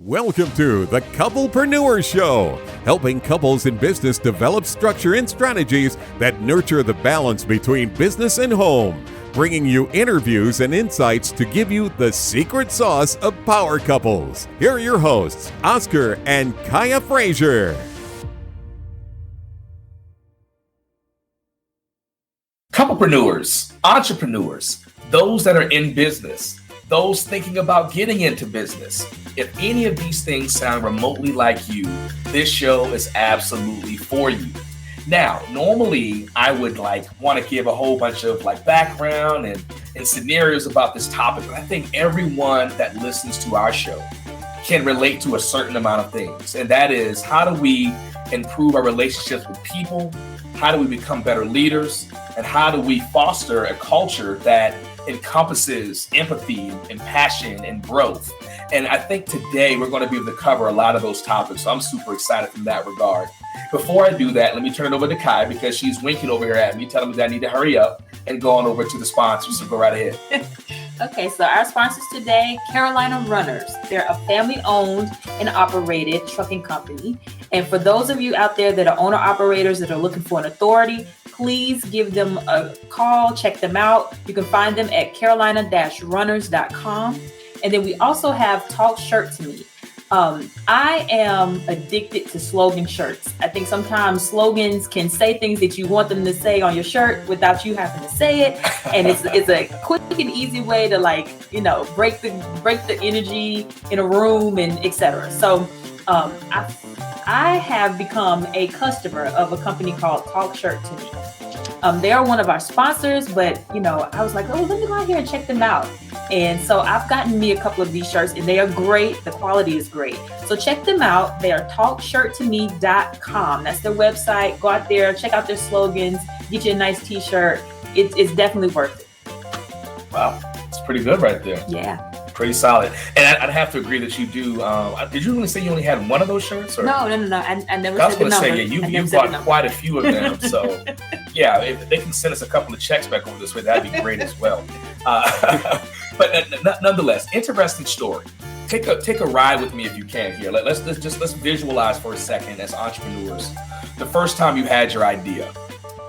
Welcome to the Couple-preneurs Show, helping couples in business develop structure and strategies that nurture the balance between business and home, bringing you interviews and insights to give you the secret sauce of power couples. Here are your hosts, Oscar and Kaya Frazier. Couple-preneurs, entrepreneurs, those that are in business, those thinking about getting into business. If any of these things sound remotely like you, this show is absolutely for you. Now, normally I would want to give a whole bunch of background and scenarios about this topic, but I think everyone that listens to our show can relate to a certain amount of things. And that is, how do we improve our relationships with people? How do we become better leaders? And how do we foster a culture that encompasses empathy and passion and growth? And I think today we're going to be able to cover a lot of those topics. So I'm super excited in that regard. Before I do that, let me turn it over to Kai because she's winking over here at me, telling me that I need to hurry up and go on over to the sponsors. So go right ahead. Okay, so our sponsors today, Carolina Runners. They're a family-owned and operated trucking company. And for those of you out there that are owner-operators that are looking for an authority, please give them a call, check them out. You can find them at carolina-runners.com. And then we also have Talk Shirt to Me. I am addicted to slogan shirts. I think sometimes slogans can say things that you want them to say on your shirt without you having to say it. And it's a quick and easy way to break the energy in a room and etc. So I have become a customer of a company called Talk Shirt to Me. They are one of our sponsors, but I was like, let me go out here and check them out. And so I've gotten me a couple of these shirts and they are great. The quality is great. So check them out. They are talkshirttome.com. That's their website. Go out there, check out their slogans, get you a nice t-shirt. It's definitely worth it. Wow. It's pretty good right there. Yeah. Pretty solid. And I'd have to agree that you do. Did you really say you only had one of those shirts? Or? No. I never I was said the going to number. say, you bought quite a few of them. So, yeah, if they can send us a couple of checks back over this way, that'd be great as well. But nonetheless, interesting story. Take a ride with me if you can here. Let's visualize for a second as entrepreneurs. The first time you had your idea,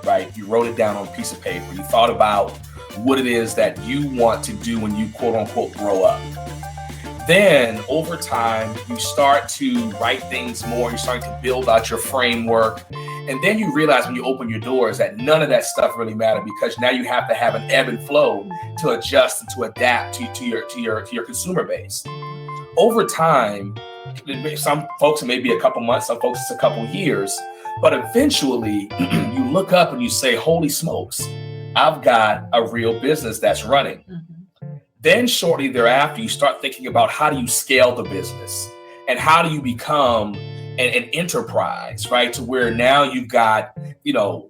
right? You wrote it down on a piece of paper. You thought about what it is that you want to do when you quote unquote grow up. Then over time, you start to write things more. You're starting to build out your framework. And then you realize when you open your doors that none of that stuff really mattered because now you have to have an ebb and flow to adjust and to adapt to your consumer base. Over time, some folks it may be a couple months, some folks it's a couple years, but eventually you look up and you say, holy smokes, I've got a real business that's running. Mm-hmm. Then shortly thereafter, you start thinking about how do you scale the business and how do you become an enterprise, right? To where now you've got,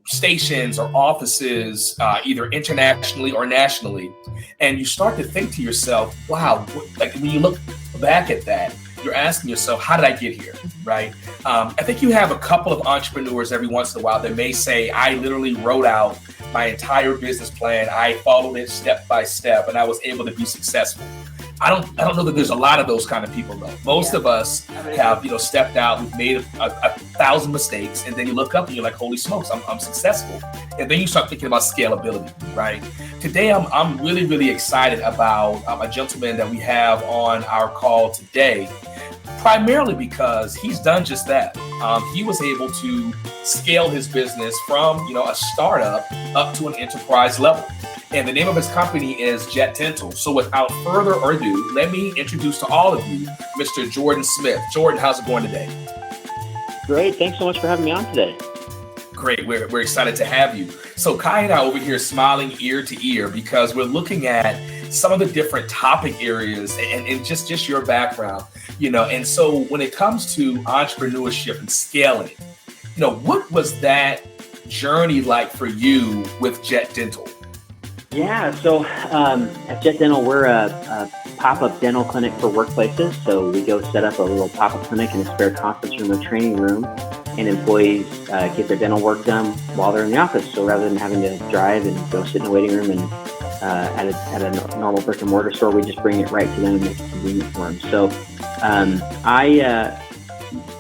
stations or offices, either internationally or nationally. And you start to think to yourself, wow, when you look back at that, you're asking yourself, how did I get here, right? I think you have a couple of entrepreneurs every once in a while that may say, I literally wrote out my entire business plan. I followed it step by step and I was able to be successful. I don't know that there's a lot of those kind of people though. Most of us have, stepped out, we've made a 1,000 mistakes, and then you look up and you're like, holy smokes, I'm successful. And then you start thinking about scalability, right? Today, I'm really, really excited about a gentleman that we have on our call today, primarily because he's done just that. He was able to scale his business from, a startup up to an enterprise level. And the name of his company is Jet Dental. So without further ado, let me introduce to all of you, Mr. Jordan Smith. Jordan, how's it going today? Great. Thanks so much for having me on today. Great. We're excited to have you. So Kai and I over here smiling ear to ear because we're looking at some of the different topic areas and just your background, And so when it comes to entrepreneurship and scaling, what was that journey like for you with Jet Dental? Yeah, so at Jet Dental, we're a pop-up dental clinic for workplaces. So we go set up a little pop-up clinic in a spare conference room or training room, and employees get their dental work done while they're in the office. So rather than having to drive and go sit in a waiting room and at a normal brick and mortar store, we just bring it right to them and make it convenient for them. So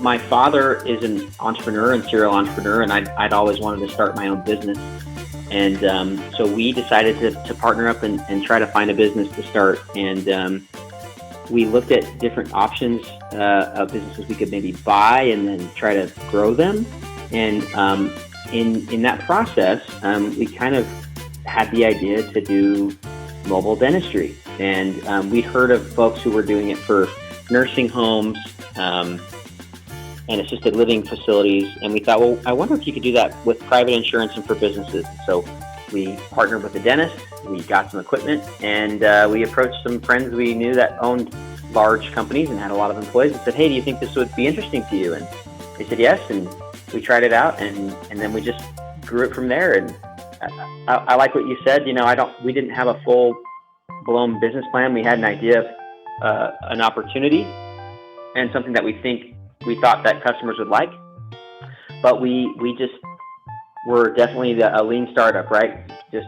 My father is an entrepreneur and serial entrepreneur, and I'd always wanted to start my own business. And so we decided to partner up and try to find a business to start. And we looked at different options of businesses we could maybe buy and then try to grow them. And in that process, we kind of had the idea to do mobile dentistry. And we'd heard of folks who were doing it for nursing homes and assisted living facilities. And we thought, well, I wonder if you could do that with private insurance and for businesses. So we partnered with a dentist, we got some equipment, and we approached some friends we knew that owned large companies and had a lot of employees and said, hey, do you think this would be interesting to you? And they said yes, and we tried it out, and then we just grew it from there. And I like what you said. You know, we didn't have a full-blown business plan. We had an idea of an opportunity and something that we thought that customers would like, but we just were definitely a lean startup, right? Just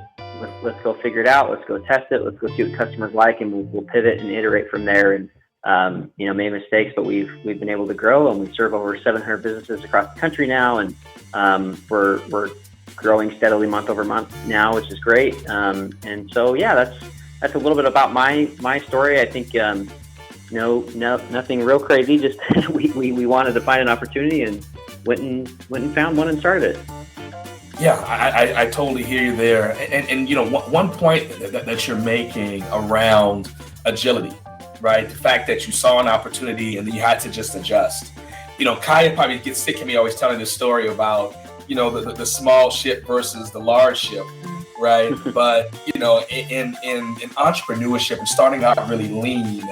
let's go figure it out. Let's go test it. Let's go see what customers like, and we'll pivot and iterate from there. And made mistakes, but we've been able to grow, and we serve over 700 businesses across the country now, and we're growing steadily month over month now, which is great. And so yeah, that's a little bit about my story. I think nothing real crazy. Just we wanted to find an opportunity and went and found one and started it. Yeah, I totally hear you there. And one point that you're making around agility, right? The fact that you saw an opportunity and then you had to just adjust. Kaya probably gets sick of me always telling this story about, the small ship versus the large ship, right? But, in entrepreneurship and starting out really lean,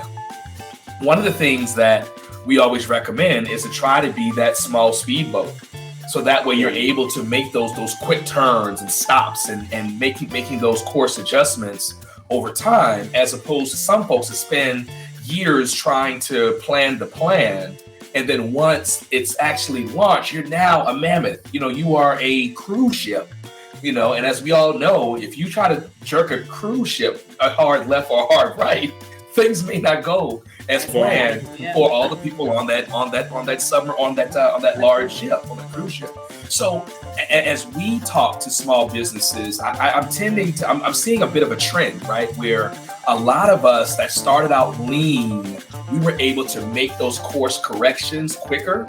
one of the things that we always recommend is to try to be that small speedboat. So that way you're able to make those quick turns and stops and making those course adjustments over time, as opposed to some folks that spend years trying to plan the plan. And then once it's actually launched, you're now a mammoth. You are a cruise ship, and as we all know, if you try to jerk a cruise ship a hard left or a hard right, things may not go as planned for all the people on that summer, on that large ship, on the cruise ship. So as we talk to small businesses, I'm seeing a bit of a trend, right? Where a lot of us that started out lean, we were able to make those course corrections quicker.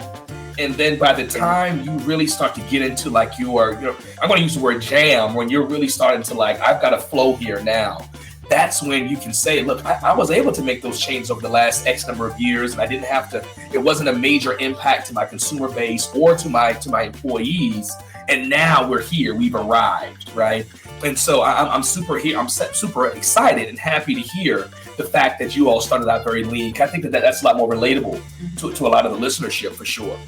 And then by the time you really start to get into I'm going to use the word jam, when you're really starting to I've got a flow here now. That's when you can say, look, I was able to make those changes over the last X number of years, and I didn't have to, it wasn't a major impact to my consumer base or to my employees. And now we're here, we've arrived, right? And so I'm super excited and happy to hear the fact that you all started out very lean. I think that's a lot more relatable to a lot of the listenership for sure.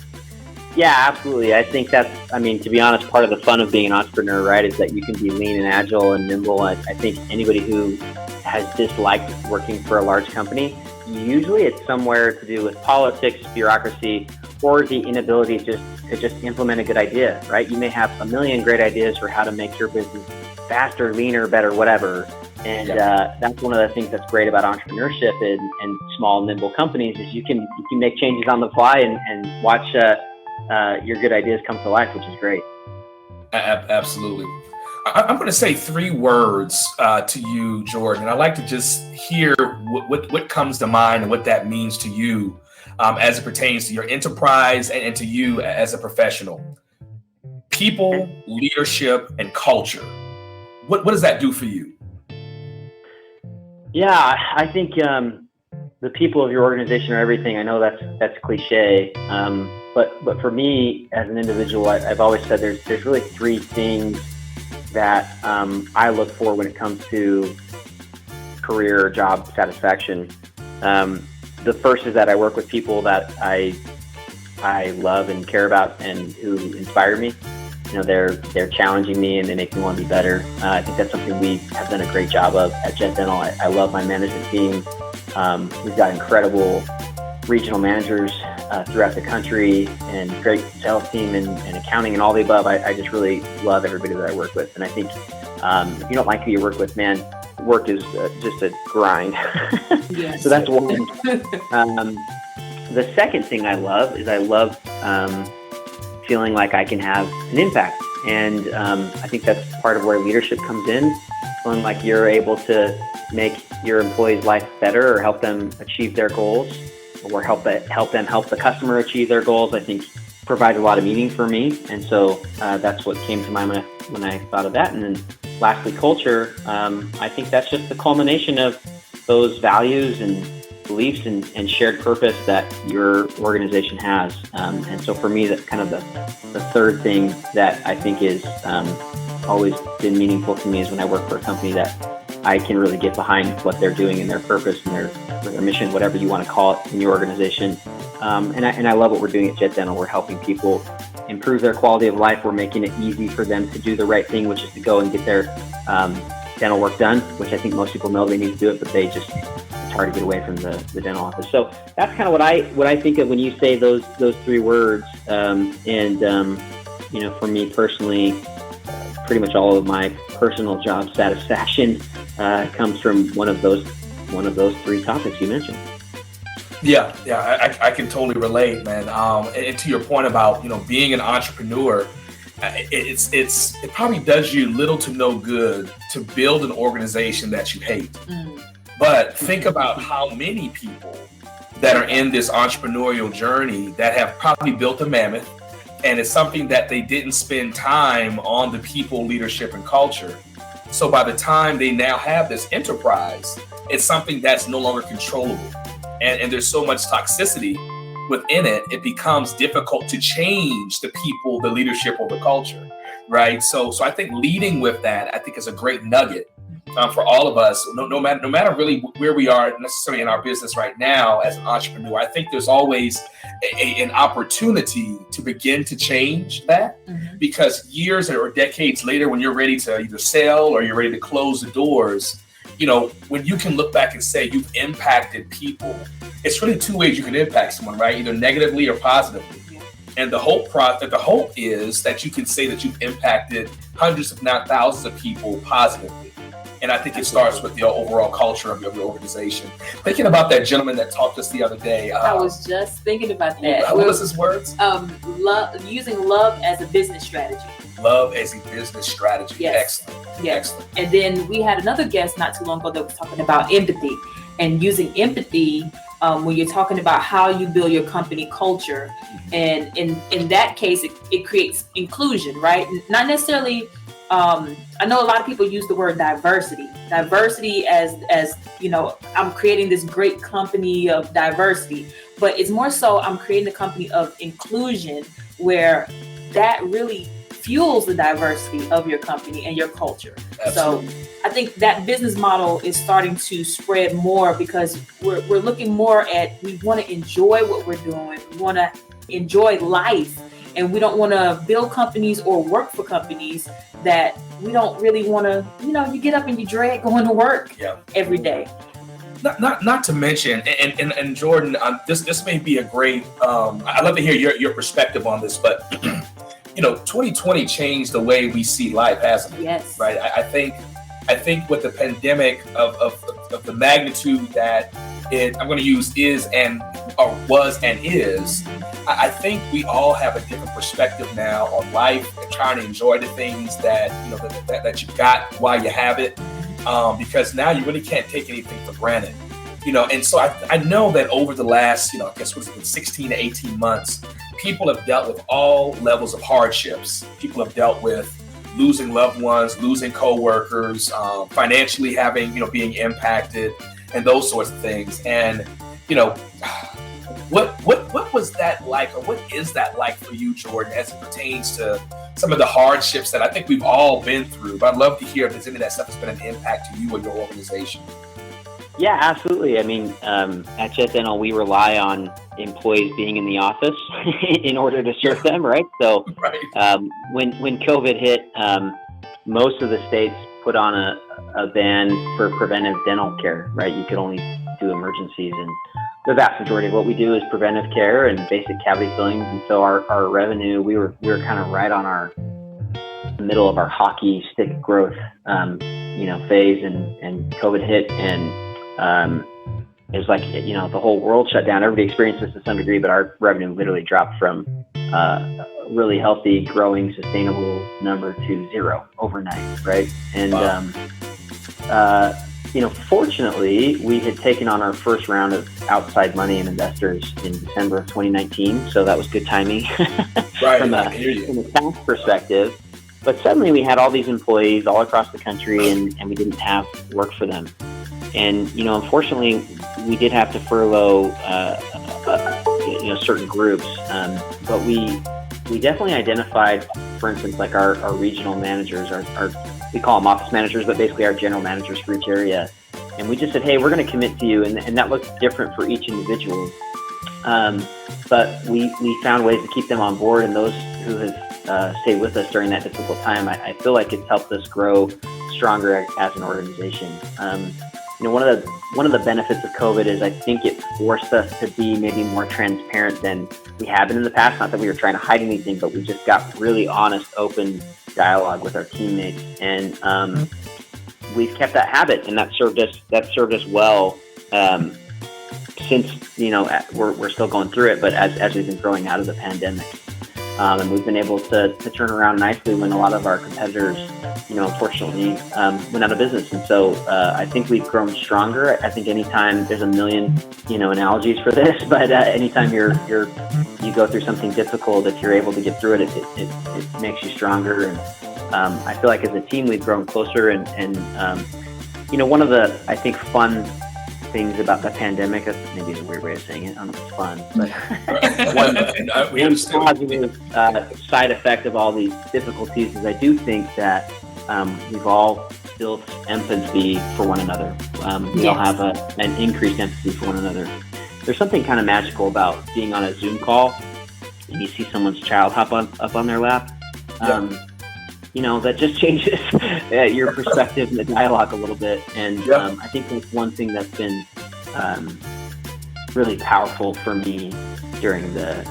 Yeah, absolutely. I think to be honest, part of the fun of being an entrepreneur, right, is that you can be lean and agile and nimble. I think anybody who has disliked working for a large company, usually it's somewhere to do with politics, bureaucracy, or the inability to just implement a good idea, right? You may have a million great ideas for how to make your business faster, leaner, better, whatever. And that's one of the things that's great about entrepreneurship and small, nimble companies is you can make changes on the fly and watch your good ideas come to life, which is great. Absolutely. I'm going to say 3 words to you, Jordan. I'd like to just hear what comes to mind and what that means to you as it pertains to your enterprise and to you as a professional. People, leadership, and culture. What does that do for you? Yeah, I think the people of your organization are everything. I know that's cliche, but for me as an individual, I've always said there's really 3 things that I look for when it comes to career or job satisfaction. The first is that I work with people that I love and care about and who inspire me. They're challenging me and they make me want to be better. I think that's something we have done a great job of at Jet Dental. I love my management team. We've got incredible regional managers throughout the country and great sales team and accounting and all the above. I just really love everybody that I work with. And I think if you don't like who you work with, man, work is just a grind. Yes. So that's one. the second thing I love is I love feeling like I can have an impact. And I think that's part of where leadership comes in, feeling like you're able to make your employees' life better or help them achieve their goals, or help them help the customer achieve their goals, I think provides a lot of meaning for me. And so that's what came to mind when I thought of that. And then lastly, culture. I think that's just the culmination of those values and beliefs and shared purpose that your organization has. And so for me, that's kind of the third thing that I think is always been meaningful to me is when I work for a company that I can really get behind what they're doing and their purpose and their mission, whatever you want to call it in your organization. And I love what we're doing at Jet Dental. We're helping people improve their quality of life. We're making it easy for them to do the right thing, which is to go and get their dental work done, which I think most people know they need to do it, but it's hard to get away from the dental office. So that's kind of what I think of when you say those three words. For me personally, pretty much all of my personal job satisfaction comes from one of those three topics you mentioned. Yeah, I can totally relate, man. And to your point about being an entrepreneur, it probably does you little to no good to build an organization that you hate. But think about how many people that are in this entrepreneurial journey that have probably built a mammoth, and it's something that they didn't spend time on the people, leadership, and culture. So by the time they now have this enterprise, it's something that's no longer controllable. And there's so much toxicity within it, it becomes difficult to change the people, the leadership, or the culture, right? So I think leading with that, I think is a great nugget for all of us, no matter really where we are necessarily in our business right now as an entrepreneur. I think there's always an opportunity to begin to change that, because years or decades later, when you're ready to either sell or you're ready to close the doors, when you can look back and say you've impacted people, it's really two ways you can impact someone, right? Either negatively or positively. And the hope is that you can say that you've impacted hundreds, if not thousands of people positively. And I think it starts with the overall culture of your organization. Thinking about that gentleman that talked to us the other day. I was just thinking about that. What was his words? Using love as a business strategy. Love as a business strategy. Yes. Excellent. Yes. Excellent. And then we had another guest not too long ago that was talking about empathy, and using empathy when you're talking about how you build your company culture. And in that case, it creates inclusion, right? Not necessarily. I know a lot of people use the word diversity as I'm creating this great company of diversity, but it's more so I'm creating a company of inclusion where that really fuels the diversity of your company and your culture. Absolutely. So I think that business model is starting to spread more, because we're looking more at, we want to enjoy what we're doing. We want to enjoy life. And we don't want to build companies or work for companies that we don't really want to, you get up and you dread going to work every day. Not to mention, and Jordan, this may be a great, I'd love to hear your perspective on this, but 2020 changed the way we see life, hasn't it? Yes. Right. I think with the pandemic of the magnitude that I'm going to use was and is, I think we all have a different perspective now on life and trying to enjoy the things that that you've got while you have it, because now you really can't take anything for granted. And so I know that over the last, I guess what's it been, 16 to 18 months, people have dealt with all levels of hardships. People have dealt with losing loved ones, losing coworkers, financially being impacted, and those sorts of things. And what was that like, or what is that like for you, Jordan, as it pertains to some of the hardships that I think we've all been through? But I'd love to hear if there's any of that stuff that's been an impact to you or your organization. Yeah, absolutely. I mean, at Jet Dental, we rely on employees being in the office in order to serve them, right? So when COVID hit, most of the states put on a ban for preventive dental care, right? You could only do emergencies, and the vast majority of what we do is preventive care and basic cavity fillings. And so our revenue, we were kind of right on the middle of our hockey stick growth, phase, and COVID hit, and it was like, you know, the whole world shut down. Everybody experienced this to some degree, but our revenue literally dropped from a really healthy, growing, sustainable number to zero overnight, right? And you know, fortunately, we had taken on our first round of outside money and investors in December of 2019, so that was good timing from a tax perspective. But suddenly we had all these employees all across the country, and we didn't have work for them. And, you know, unfortunately, we did have to furlough, you know, certain groups. But we definitely identified, for instance, like our regional managers, our we call them office managers, but basically our general managers for each area. And we just said, hey, we're going to commit to you. And that looks different for each individual. But we found ways to keep them on board, and those who have stayed with us during that difficult time, I feel like it's helped us grow stronger as an organization. You know, one of the benefits of COVID is I think it forced us to be maybe more transparent than we have been in the past. Not that we were trying to hide anything, but we just got really honest, open dialogue with our teammates, and we've kept that habit, and that served us well. Since, you know, we're still going through it, but as we've been growing out of the pandemic, and we've been able to turn around nicely when a lot of our competitors, you know, unfortunately, went out of business. And so I think we've grown stronger. I think anytime, there's a million, you know, analogies for this, but anytime you go through something difficult, if you're able to get through it, it makes you stronger. And I feel like as a team, we've grown closer. And you know, one of the, I think, fun things about the pandemic, that's maybe a weird way of saying it, I don't know if it's fun, but one positive side effect of all these difficulties is I do think that we've all built empathy for one another. We all have an increased empathy for one another. There's something kind of magical about being on a Zoom call and you see someone's child hop up on their lap. You know, that just changes your perspective and the dialogue a little bit. And I think that's one thing that's been really powerful for me during the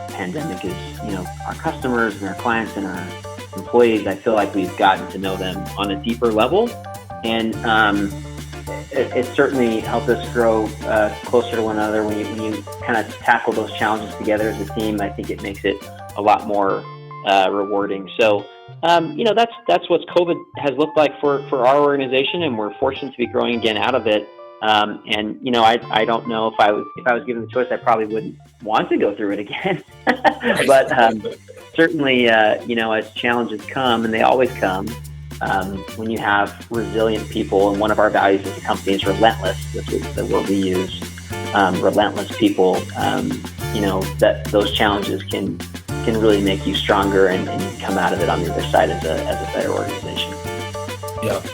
pandemic is, you know, our customers and our clients and our employees. I feel like we've gotten to know them on a deeper level. And it certainly helped us grow closer to one another. When you kind of tackle those challenges together as a team, I think it makes it a lot more rewarding. So, you know, that's what COVID has looked like for our organization, and we're fortunate to be growing again out of it. And you know, I don't know if I was given the choice, I probably wouldn't want to go through it again. But certainly, you know, as challenges come, and they always come, when you have resilient people, and one of our values as a company is relentless. That's the word we use. Relentless people. You know, that those challenges can really make you stronger, and you come out of it on the other side as a better organization. Yeah.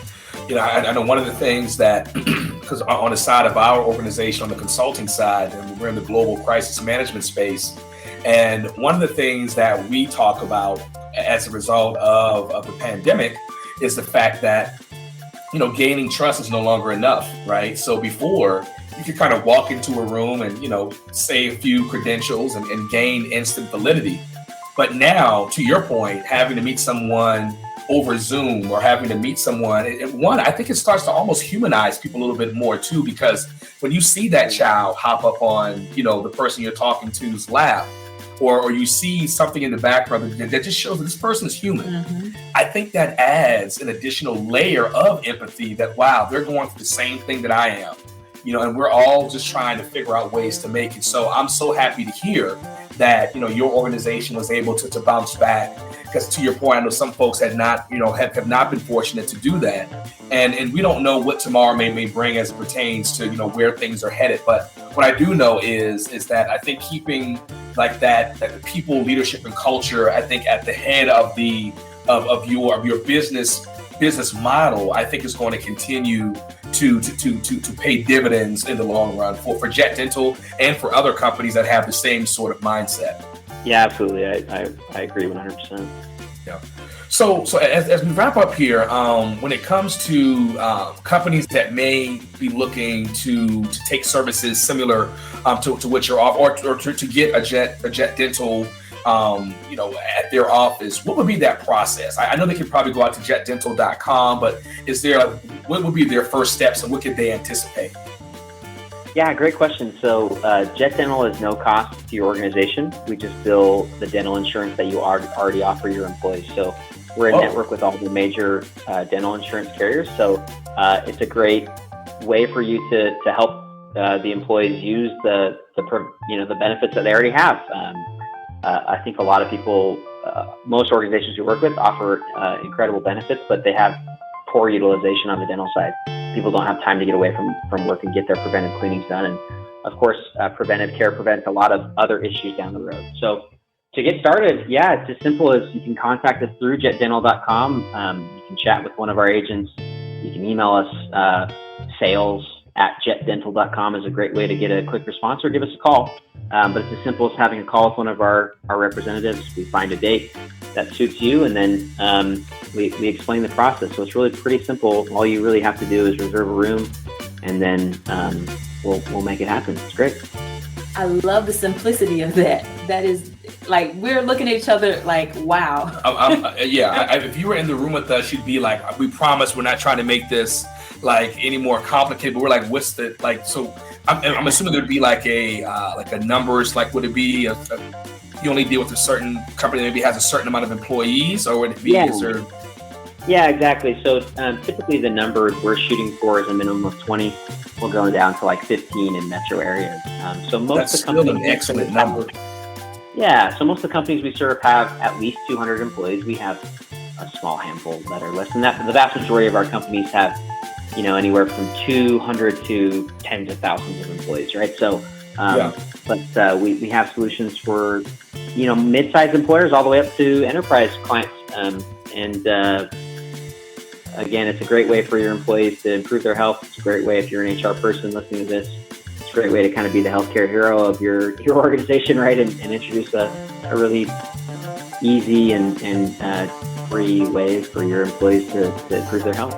You know, I know one of the things that, because on the side of our organization, on the consulting side, and we're in the global crisis management space, and one of the things that we talk about as a result of the pandemic is the fact that, you know, gaining trust is no longer enough, right? So before, you could kind of walk into a room and, you know, say a few credentials and gain instant validity. But now, to your point, having to meet someone over Zoom or having to meet someone, I think it starts to almost humanize people a little bit more too, because when you see that child hop up on, you know, the person you're talking to's lap, or you see something in the background that just shows that this person is human. Mm-hmm. I think that adds an additional layer of empathy that, wow, they're going through the same thing that I am, you know, and we're all just trying to figure out ways to make it. So I'm so happy to hear that, you know, your organization was able to bounce back, because to your point, I know some folks have not been fortunate to do that. And we don't know what tomorrow may bring as it pertains to, you know, where things are headed. But what I do know is that I think keeping like that the people, leadership, and culture, I think at the head of your business model, I think is going to continue to pay dividends in the long run for Jet Dental and for other companies that have the same sort of mindset. Yeah, absolutely. I agree 100%. Yeah. So as we wrap up here, when it comes to companies that may be looking to take services similar to what you're off, or to get a Jet Dental, you know, at their office, what would be that process? I know they could probably go out to jetdental.com, but what would be their first steps, and what could they anticipate? Yeah, great question. So Jet Dental is no cost to your organization. We just bill the dental insurance that you already offer your employees. So we're a network with all the major dental insurance carriers. So it's a great way for you to help the employees use the benefits that they already have. I think a lot of people, most organizations we work with offer incredible benefits, but they have poor utilization on the dental side. People don't have time to get away from work and get their preventive cleanings done. And of course, preventive care prevents a lot of other issues down the road. So to get started, yeah, it's as simple as you can contact us through jetdental.com. You can chat with one of our agents. You can email us. Sales@jetdental.com is a great way to get a quick response, or give us a call. But it's as simple as having a call with one of our representatives. We find a date that suits you, and then we explain the process. So it's really pretty simple. All you really have to do is reserve a room, and then we'll make it happen. It's great. I love the simplicity of that. That is, like, we're looking at each other like, wow. If you were in the room with us, you'd be like, we promise we're not trying to make this like any more complicated, but we're like, what's the, like, so I'm assuming there'd be like a numbers, like, would it be you only deal with a certain company that maybe has a certain amount of employees, or would it be? Yeah, exactly. So typically the number we're shooting for is a minimum of 20. We're going down to like 15 in metro areas. So most of the companies, still an excellent number. Yeah, so most of the companies we serve have at least 200 employees. We have a small handful that are less than that, but the vast majority of our companies have, anywhere from 200 to tens of thousands of employees, right? So, but we have solutions for, mid-sized employers all the way up to enterprise clients. Again, it's a great way for your employees to improve their health. It's a great way if you're an HR person listening to this. It's a great way to kind of be the healthcare hero of your organization, right? And introduce a really easy and free way for your employees to improve their health.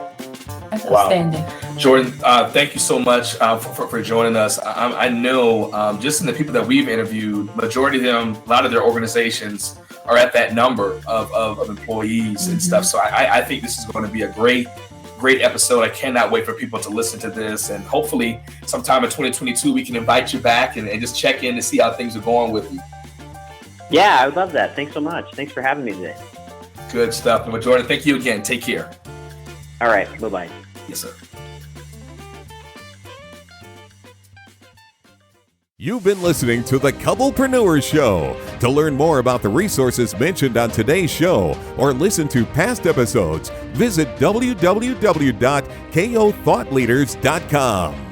That's outstanding. Jordan, thank you so much for joining us. I know just in the people that we've interviewed, majority of them, a lot of their organizations are at that number of employees and stuff. So I think this is going to be a great episode. I cannot wait for people to listen to this. And hopefully sometime in 2022, we can invite you back and just check in to see how things are going with you. Yeah, I would love that. Thanks so much. Thanks for having me today. Good stuff. And Jordan, thank you again. Take care. All right. Bye-bye. Yes, sir. You've been listening to the Couple-preneurs Show. To learn more about the resources mentioned on today's show or listen to past episodes, visit www.kothoughtleaders.com.